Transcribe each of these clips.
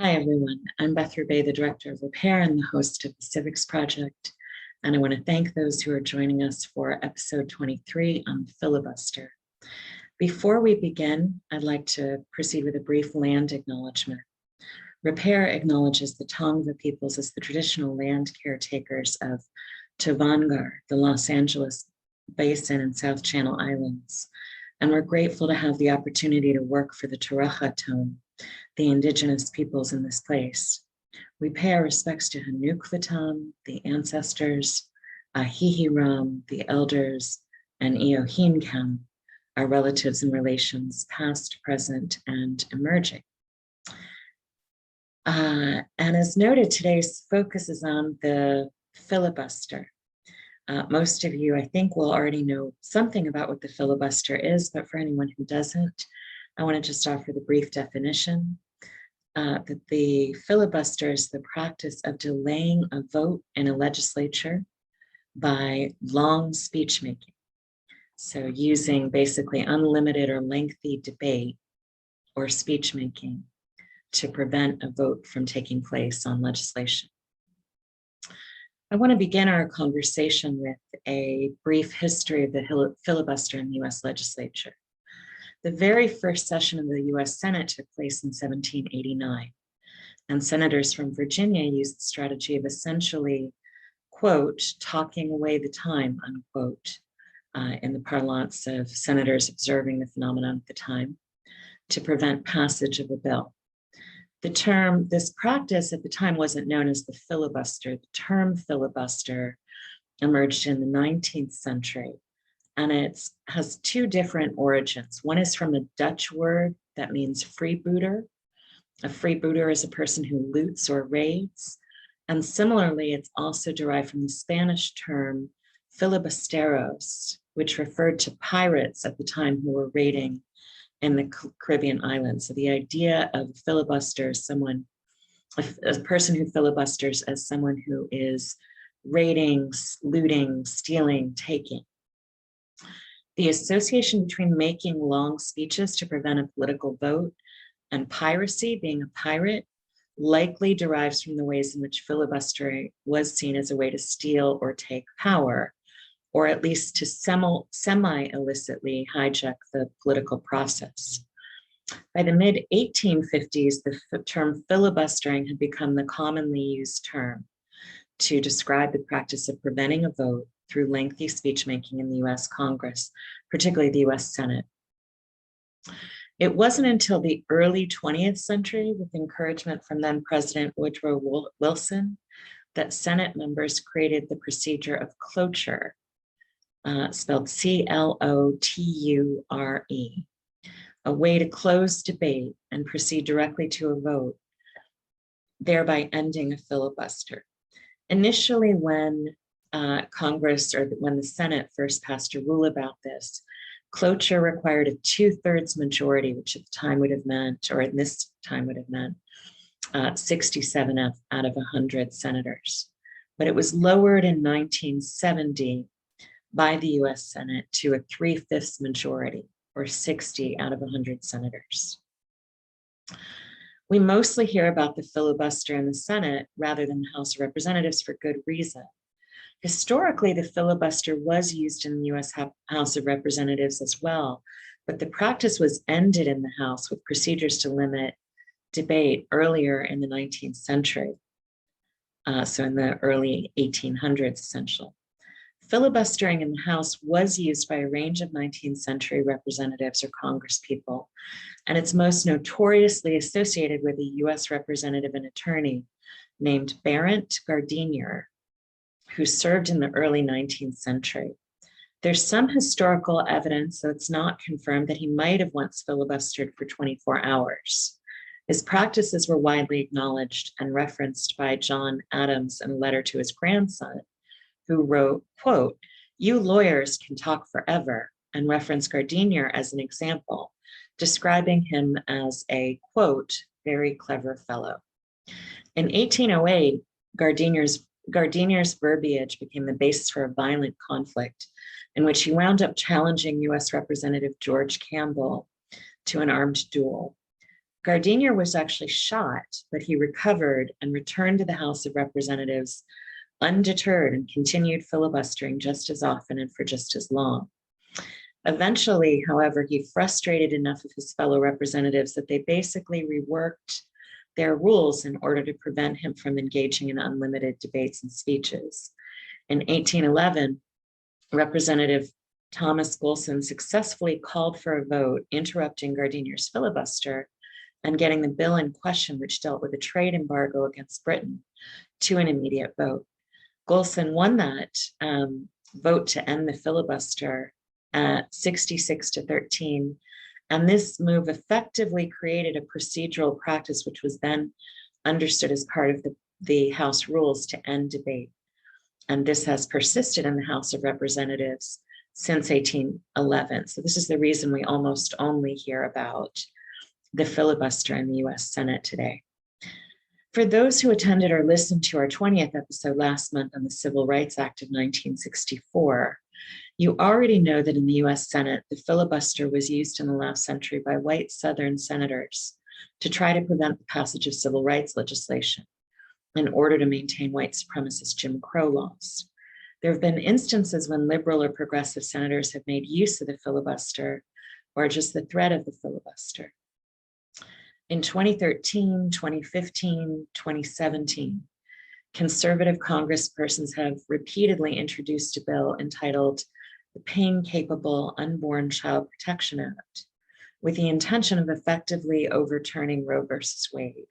Hi, everyone. I'm Beth Ribet, the Director of Repair and the host of the Civics Project. And I want to thank those who are joining us for episode 23 on filibuster. Before we begin, I'd like to proceed with a brief land acknowledgement. Repair acknowledges the Tongva peoples as the traditional land caretakers of Tovangar, the Los Angeles Basin and South Channel Islands. And we're grateful to have the opportunity to work for the Turaja Tone, the indigenous peoples in this place. We pay our respects to Hanukvatam, the ancestors, Ahihiram, the elders, and Eohinkam, our relatives and relations, past, present, and emerging. And as noted, today's focus is on the filibuster. Most of you, I think, will already know something about what the filibuster is, but for anyone who doesn't, I want to just offer the brief definition that the filibuster is the practice of delaying a vote in a legislature by long speech making. So using basically unlimited or lengthy debate or speech making to prevent a vote from taking place on legislation. I want to begin our conversation with a brief history of the filibuster in the US legislature. The very first session of the US Senate took place in 1789, and senators from Virginia used the strategy of essentially, quote, talking away the time, unquote, in the parlance of senators observing the phenomenon at the time, to prevent passage of a bill. This practice at the time wasn't known as the filibuster. The term filibuster emerged in the 19th century. And it has two different origins. One is from a Dutch word that means freebooter. A freebooter is a person who loots or raids. And similarly, it's also derived from the Spanish term filibusteros, which referred to pirates at the time who were raiding in the Caribbean islands. So the idea of filibuster is a person who filibusters as someone who is raiding, looting, stealing, taking. The association between making long speeches to prevent a political vote and piracy, being a pirate, likely derives from the ways in which filibustering was seen as a way to steal or take power, or at least to semi-illicitly hijack the political process. By the mid-1850s, the term filibustering had become the commonly used term to describe the practice of preventing a vote through lengthy speech making in the US Congress, particularly the US Senate. It wasn't until the early 20th century, with encouragement from then President Woodrow Wilson, that Senate members created the procedure of cloture, spelled C-L-O-T-U-R-E, a way to close debate and proceed directly to a vote, thereby ending a filibuster. Initially, when Congress, or when the Senate first passed a rule about this, cloture required a 2/3 majority, which at the time would have meant, or at this time would have meant, 67 out of 100 senators. But it was lowered in 1970 by the US Senate to a 3/5 majority, or 60 out of 100 senators. We mostly hear about the filibuster in the Senate rather than the House of Representatives for good reason. Historically, the filibuster was used in the US House of Representatives as well, but the practice was ended in the House with procedures to limit debate earlier in the 19th century, so in the early 1800s, essentially. Filibustering in the House was used by a range of 19th century representatives or congresspeople, and it's most notoriously associated with a US representative and attorney named Barrett Gardiner, who served in the early 19th century. There's some historical evidence, so it's not confirmed, that he might have once filibustered for 24 hours. His practices were widely acknowledged and referenced by John Adams in a letter to his grandson, who wrote, quote, "You lawyers can talk forever," and referenced Gardiner as an example, describing him as a, quote, "very clever fellow." In 1808, Gardiner's verbiage became the basis for a violent conflict in which he wound up challenging US Representative George Campbell to an armed duel. Gardiner was actually shot, but he recovered and returned to the House of Representatives undeterred and continued filibustering just as often and for just as long. Eventually, however, he frustrated enough of his fellow representatives that they basically reworked their rules in order to prevent him from engaging in unlimited debates and speeches. In 1811, Representative Thomas Golson successfully called for a vote, interrupting Gardiner's filibuster and getting the bill in question, which dealt with a trade embargo against Britain, to an immediate vote. Golson won that vote to end the filibuster at 66-13. And this move effectively created a procedural practice, which was then understood as part of the House rules to end debate. And this has persisted in the House of Representatives since 1811. So this is the reason we almost only hear about the filibuster in the US Senate today. For those who attended or listened to our 20th episode last month on the Civil Rights Act of 1964, you already know that in the US Senate, the filibuster was used in the last century by white Southern senators to try to prevent the passage of civil rights legislation in order to maintain white supremacist Jim Crow laws. There have been instances when liberal or progressive senators have made use of the filibuster or just the threat of the filibuster. In 2013, 2015, 2017, conservative congresspersons have repeatedly introduced a bill entitled the Pain-Capable Unborn Child Protection Act, with the intention of effectively overturning Roe versus Wade.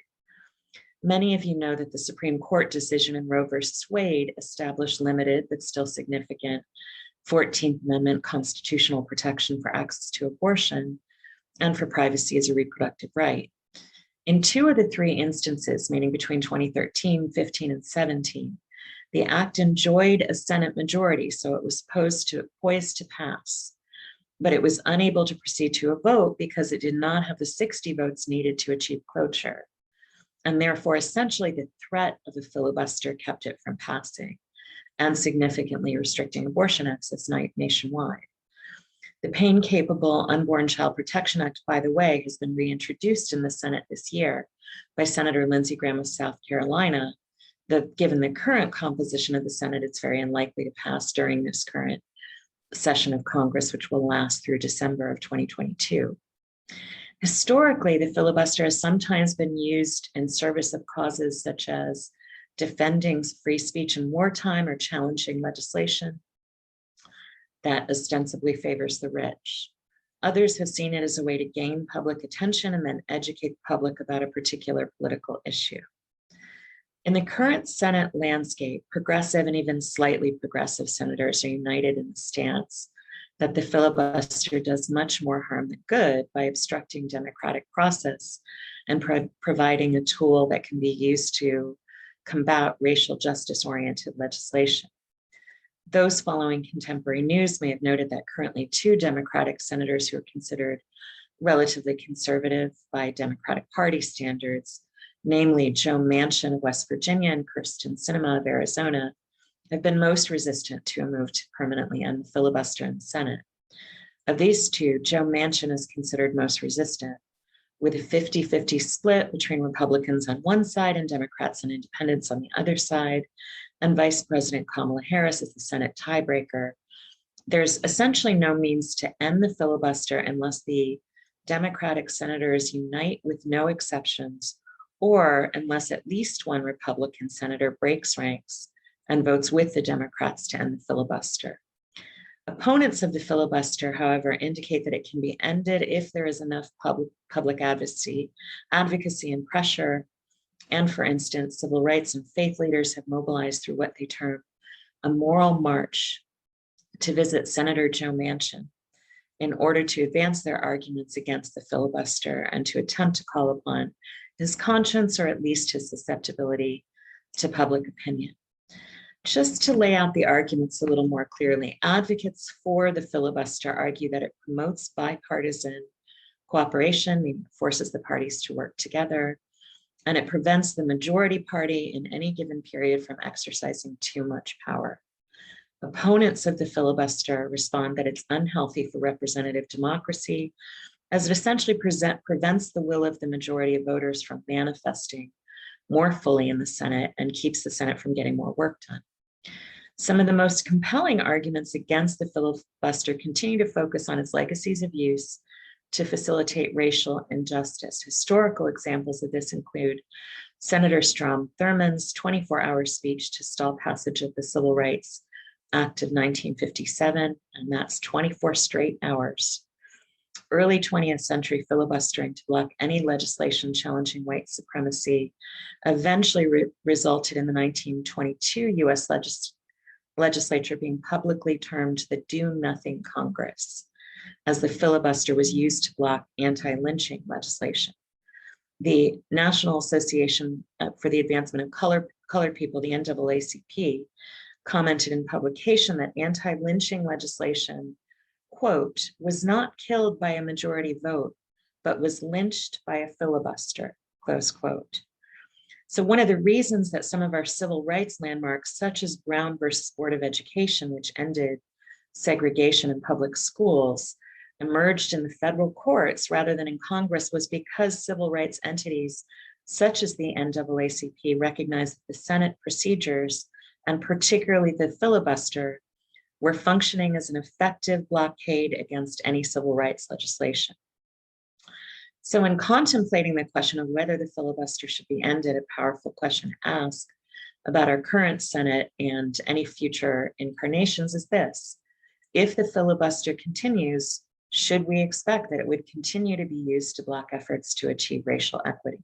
Many of you know that the Supreme Court decision in Roe versus Wade established limited but still significant 14th Amendment constitutional protection for access to abortion and for privacy as a reproductive right. In 2 of the 3 instances, meaning between 2013, 15, and 17, the act enjoyed a Senate majority, so it was poised to pass, but it was unable to proceed to a vote because it did not have the 60 votes needed to achieve cloture. And therefore, essentially, the threat of a filibuster kept it from passing and significantly restricting abortion access nationwide. The Pain-Capable Unborn Child Protection Act, by the way, has been reintroduced in the Senate this year by Senator Lindsey Graham of South Carolina. Given the current composition of the Senate, it's very unlikely to pass during this current session of Congress, which will last through December of 2022. Historically, the filibuster has sometimes been used in service of causes such as defending free speech in wartime or challenging legislation that ostensibly favors the rich. Others have seen it as a way to gain public attention and then educate the public about a particular political issue. In the current Senate landscape, progressive and even slightly progressive senators are united in the stance that the filibuster does much more harm than good by obstructing democratic process and providing a tool that can be used to combat racial justice-oriented legislation. Those following contemporary news may have noted that currently 2 Democratic senators who are considered relatively conservative by Democratic Party standards, namely Joe Manchin of West Virginia and Kyrsten Sinema of Arizona, have been most resistant to a move to permanently end the filibuster in the Senate. Of these 2, Joe Manchin is considered most resistant, with a 50-50 split between Republicans on one side and Democrats and independents on the other side, and Vice President Kamala Harris is the Senate tiebreaker. There's essentially no means to end the filibuster unless the Democratic senators unite with no exceptions, or unless at least one Republican senator breaks ranks and votes with the Democrats to end the filibuster. Opponents of the filibuster, however, indicate that it can be ended if there is enough public advocacy and pressure. And for instance, civil rights and faith leaders have mobilized through what they term a moral march to visit Senator Joe Manchin in order to advance their arguments against the filibuster and to attempt to call upon his conscience or at least his susceptibility to public opinion. Just to lay out the arguments a little more clearly, advocates for the filibuster argue that it promotes bipartisan cooperation, meaning it forces the parties to work together, and it prevents the majority party in any given period from exercising too much power. Opponents of the filibuster respond that it's unhealthy for representative democracy as it essentially prevents the will of the majority of voters from manifesting more fully in the Senate and keeps the Senate from getting more work done. Some of the most compelling arguments against the filibuster continue to focus on its legacies of use to facilitate racial injustice. Historical examples of this include Senator Strom Thurmond's 24-hour speech to stall passage of the Civil Rights Act of 1957, and that's 24 straight hours. Early 20th century filibustering to block any legislation challenging white supremacy eventually resulted in the 1922 US legislature being publicly termed the Do-Nothing Congress, as the filibuster was used to block anti-lynching legislation. The National Association for the Advancement of Colored People, the NAACP, commented in publication that anti-lynching legislation, quote, was not killed by a majority vote, but was lynched by a filibuster, close quote. So one of the reasons that some of our civil rights landmarks, such as Brown versus Board of Education, which ended segregation in public schools, emerged in the federal courts rather than in Congress, was because civil rights entities such as the NAACP recognized that the Senate procedures, and particularly the filibuster, were functioning as an effective blockade against any civil rights legislation. So in contemplating the question of whether the filibuster should be ended, a powerful question to ask about our current Senate and any future incarnations is this: if the filibuster continues, should we expect that it would continue to be used to block efforts to achieve racial equity?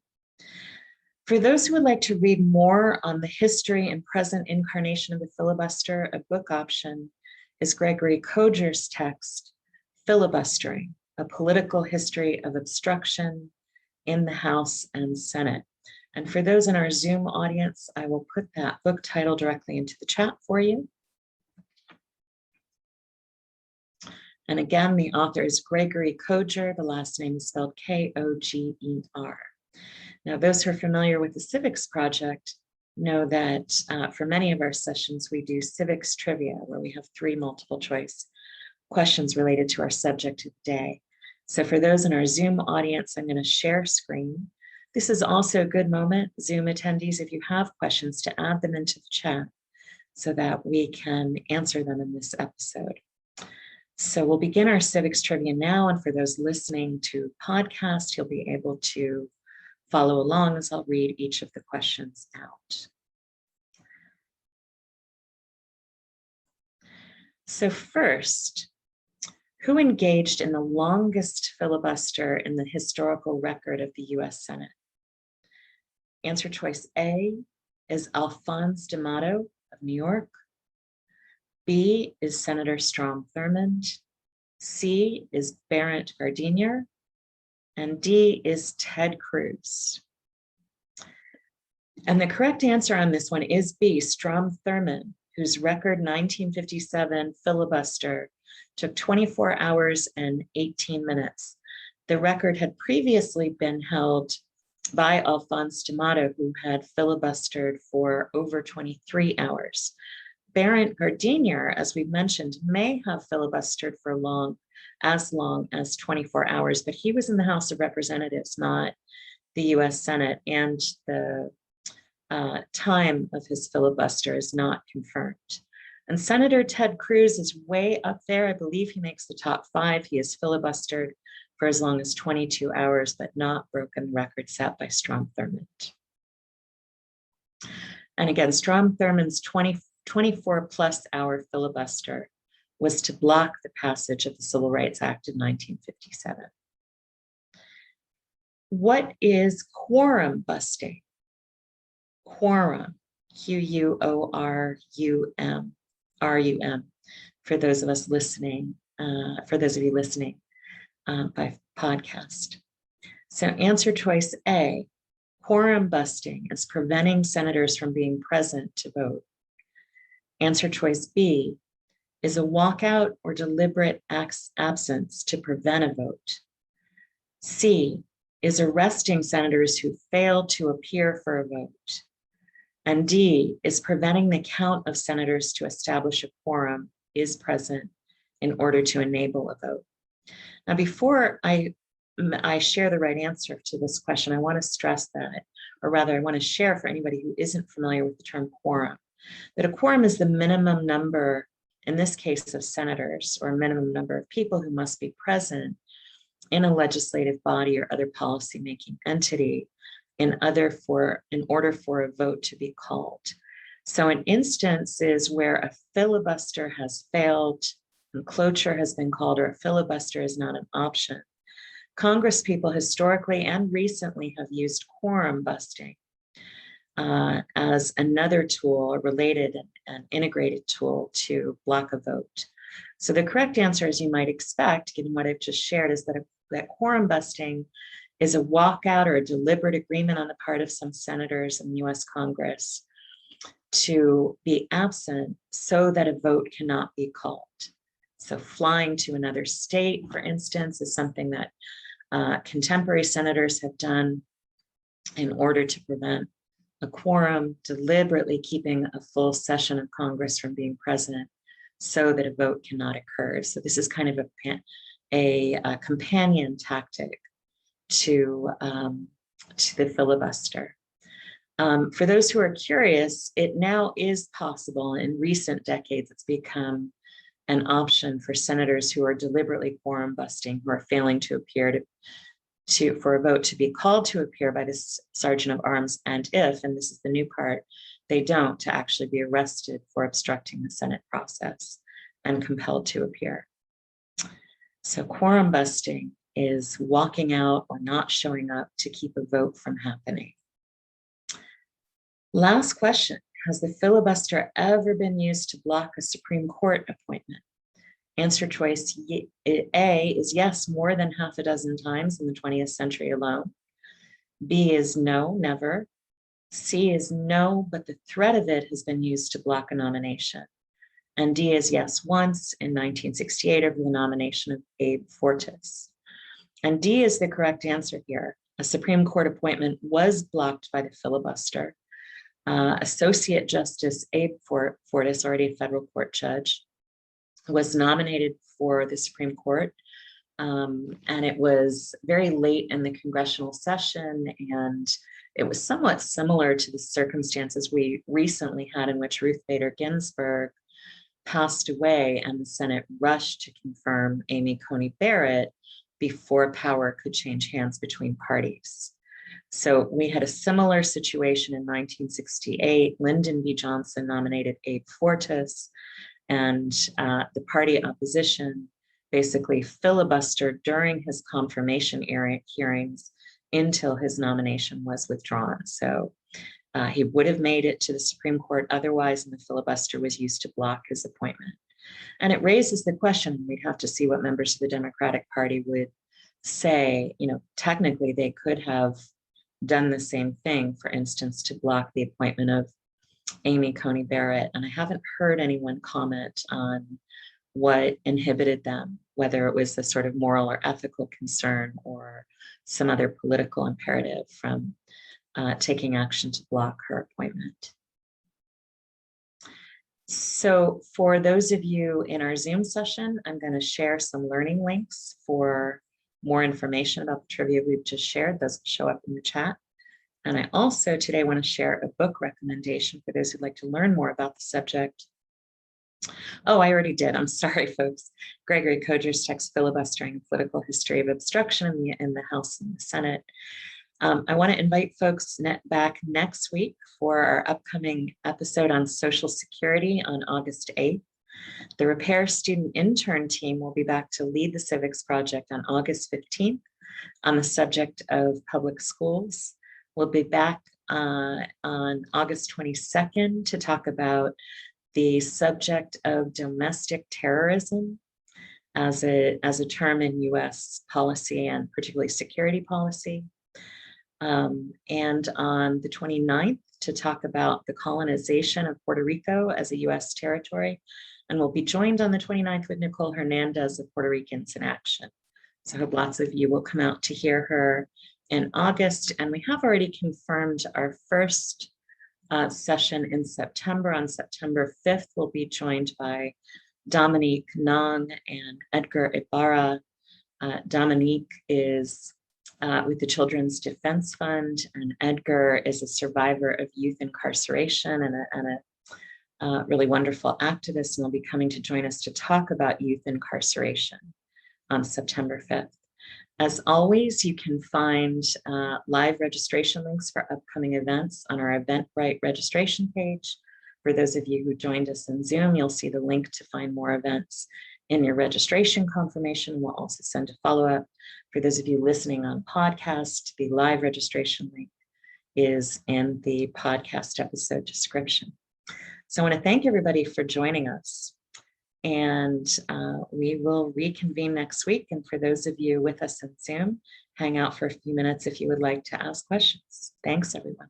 For those who would like to read more on the history and present incarnation of the filibuster, a book option is Gregory Koger's text, Filibustering, A Political History of Obstruction in the House and Senate. And for those in our Zoom audience, I will put that book title directly into the chat for you. And again, the author is Gregory Koger. The last name is spelled K-O-G-E-R. Now, those who are familiar with the Civics Project know that for many of our sessions, we do Civics Trivia, where we have 3 multiple choice questions related to our subject of the day. So for those in our Zoom audience, I'm going to share screen. This is also a good moment, Zoom attendees, if you have questions, to add them into the chat so that we can answer them in this episode. So we'll begin our Civics Trivia now, and for those listening to podcast, you'll be able to follow along as I'll read each of the questions out. So first, who engaged in the longest filibuster in the historical record of the US Senate? Answer choice A is Alphonse D'Amato of New York. B is Senator Strom Thurmond. C is Barrett Gardiner. And D is Ted Cruz. And the correct answer on this one is B, Strom Thurmond, whose record 1957 filibuster took 24 hours and 18 minutes. The record had previously been held by Alphonse D'Amato, who had filibustered for over 23 hours. Barrett Gardiner, as we mentioned, may have filibustered for as long as 24 hours, but he was in the House of Representatives, not the US Senate, and the time of his filibuster is not confirmed. And Senator Ted Cruz is way up there. I believe he makes the top 5. He has filibustered for as long as 22 hours, but not broken the record set by Strom Thurmond. And again, Strom Thurmond's 24 plus hour filibuster was to block the passage of the Civil Rights Act of 1957. What is quorum busting? Quorum, Q-U-O-R-U-M, R-U-M, for those of us listening, for those of you listening by podcast. So answer choice A, quorum busting is preventing senators from being present to vote. Answer choice B is a walkout or deliberate absence to prevent a vote. C is arresting senators who fail to appear for a vote. And D is preventing the count of senators to establish a quorum is present in order to enable a vote. Now, before I I share the right answer to this question, I want to stress that, or rather I want to share for anybody who isn't familiar with the term quorum, that a quorum is the minimum number, in this case of senators, or minimum number of people who must be present in a legislative body or other policymaking entity in order for a vote to be called. So in instances where a filibuster has failed and cloture has been called, or a filibuster is not an option, Congress people historically and recently have used quorum busting as another tool, a related and integrated tool to block a vote. So the correct answer, as you might expect, given what I've just shared, is that quorum busting is a walkout or a deliberate agreement on the part of some senators in the US Congress to be absent so that a vote cannot be called. So flying to another state, for instance, is something that contemporary senators have done in order to prevent a quorum, deliberately keeping a full session of Congress from being present so that a vote cannot occur. So this is kind of a companion tactic to the filibuster. For those who are curious, it now is possible. In recent decades, it's become an option for senators who are deliberately quorum busting, who are failing to appear for a vote to be called to appear by the Sergeant of Arms, and if, and this is the new part, they don't, to actually be arrested for obstructing the Senate process and compelled to appear. So quorum busting is walking out or not showing up to keep a vote from happening. Last question, has the filibuster ever been used to block a Supreme Court appointment? Answer choice A is yes, more than half a dozen times in the 20th century alone. B is no, never. C is no, but the threat of it has been used to block a nomination. And D is yes, once in 1968 over the nomination of Abe Fortas. And D is the correct answer here. A Supreme Court appointment was blocked by the filibuster. Associate Justice Abe Fortas, already a federal court judge, was nominated for the Supreme Court, and it was very late in the congressional session, and it was somewhat similar to the circumstances we recently had in which Ruth Bader Ginsburg passed away and the Senate rushed to confirm Amy Coney Barrett before power could change hands between parties. So we had a similar situation in 1968. Lyndon B. Johnson nominated Abe Fortas, and the party opposition basically filibustered during his confirmation hearings until his nomination was withdrawn. So he would have made it to the Supreme Court otherwise, and the filibuster was used to block his appointment. And it raises the question, we'd have to see what members of the Democratic Party would say. You know, technically they could have done the same thing, for instance, to block the appointment of Amy Coney Barrett. And I haven't heard anyone comment on what inhibited them, whether it was a sort of moral or ethical concern or some other political imperative from taking action to block her appointment. So for those of you in our Zoom session, I'm going to share some learning links for more information about the trivia we've just shared. Those will show up in the chat. And I also today want to share a book recommendation for those who'd like to learn more about the subject. Oh, I already did. I'm sorry, folks. Gregory Koger's text, Filibustering: Political History of Obstruction in the House and the Senate. I want to invite folks back next week for our upcoming episode on Social Security on August 8th. The Repair Student Intern team will be back to lead the Civics Project on August 15th on the subject of public schools. We'll be back on August 22nd to talk about the subject of domestic terrorism as a term in US policy and particularly security policy. And on the 29th to talk about the colonization of Puerto Rico as a US territory. And we'll be joined on the 29th with Nicole Hernandez of Puerto Ricans in Action. So I hope lots of you will come out to hear her in August. And we have already confirmed our first session in September. On September 5th, we'll be joined by Dominique Nong and Edgar Ibarra Dominique is with the Children's Defense Fund, and Edgar is a survivor of youth incarceration and a really wonderful activist, and will be coming to join us to talk about youth incarceration on September 5th. As always, you can find live registration links for upcoming events on our Eventbrite registration page. For those of you who joined us in Zoom, you'll see the link to find more events in your registration confirmation. We'll also send a follow-up. For those of you listening on podcast, the live registration link is in the podcast episode description. So I want to thank everybody for joining us. And we will reconvene next week. And for those of you with us in Zoom, hang out for a few minutes if you would like to ask questions. Thanks, everyone.